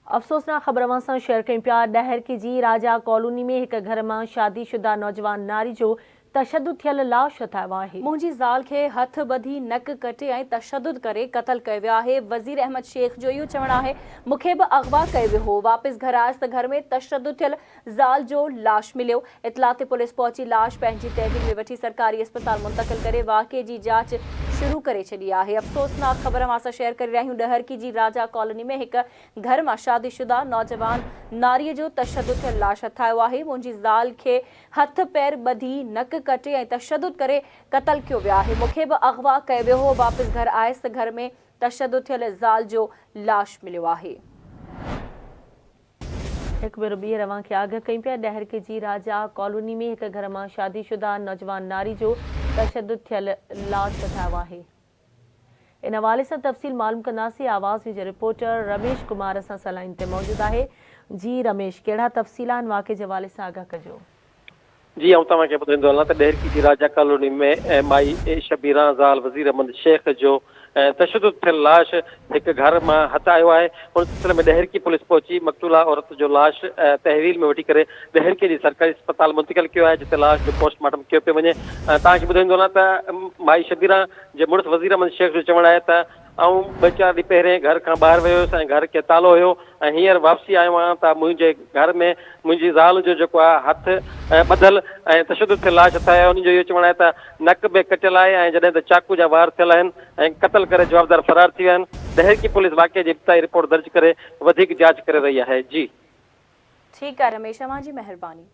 अफ़सोसनाक ख़बर सां शेयर कयूं पिया। डहर की जी राजा कॉलोनी में एक घर में शादीशुदा नौजवान नारी जो तशद्दुद थियल लाश हथायो आहे। मुंहिंजी ज़ाल खे हथ ॿधी नक कटे ऐं तशद्दुद करे क़त्ल कयो वियो आहे। वज़ीर अहमद शेख जो इहो चवणु आहे, मूंखे बि अगवा कयो वियो हो। वापसि घर आयसि त घर में तशद्दुद थियल ज़ाल जो लाश मिलियो। इतला ते पुलिस पहुची लाश पंहिंजी तहवील में वठी सरकारी अस्पताल मुंतक़िल करे वाक़िए जी जांच शुरू करे छॾी आहे। अफ़सोसनाक ख़बर मां असां शेयर करे रहिया आहियूं। डहर की जी राजा कॉलोनी में हिक घर मां शादीशुदा नौजवान नारीअ जो तशद्दुद थियल लाश हथायो आहे। मुंहिंजी ज़ाल खे हथ पैर ॿधी नक कटे ऐं तशद्दुद करे क़त्ल कयो वियो आहे। मूंखे बि अगवा कयो वियो हो। वापसि घर आयसि त घर में तशद्दुद थियल ज़ाल जो लाश मिलियो आहे। एक भेरो ॿीहर अव्हांखे आगाह कयूं पिया। डहर के जी राजा कॉलोनी में एक घर में शादीशुदा नौजवान नारी जो तशद्दुद थियल लाश हथायो आहे। इन हवाले से तफ़सील मालूम कंदासीं। आवाज़ जे रिपोर्टर रमेश कुमार असां सां लाइन ते मौजूद आहे। जी रमेश, कहिड़ा तफ़सील आहिनि वाक़े जे हवाले सां आगाह कजो। जी तव्हांखे ॿुधाईंदो हलां त डहर की जी राजा कॉलोनी में माई शबीरा ज़ाल वज़ीर अहमद शेख जो तशद्दुद थियल लाश एक घर में हथायो आहे। उन सिलसिले में डहर की पुलिस पहुची मक़तूला औरत जो लाश तहवील में वठी करे डहर की जी सरकारी अस्पताल मुंतक़िल किया है, जिते लाश जो पोस्टमार्टम किया पे वञे। तव्हांखे ॿुधाईंदो हलां त माई शबीरा जे मुड़ुस वज़ीर अहमद शेख जो चवणु आहे त आऊं 2-4 ॾींहं पहिरें घर खां ॿाहिरि वियो हुयुसि ऐं घर खे तालो हुयो ऐं हींअर वापसी आयो आहियां त मुंहिंजे घर में मुंहिंजी ज़ाल जो जेको आहे हथ ॿधल ऐं तशद्दुद थियल लाश हथायो आहे। उन जो इहो चवणु आहे त नक बि कटियल आहे ऐं जॾहिं त चाकू जा वार थियल आहिनि ऐं क़त्ल करे जवाबदार फ़रार थी विया आहिनि। डहर की पुलिस वाक़िए जी इब्तिदाई रिपोर्ट दर्ज करे वधीक जांच करे रही आहे। जी ठीकु आहे रमेश, तव्हांजी महिरबानी।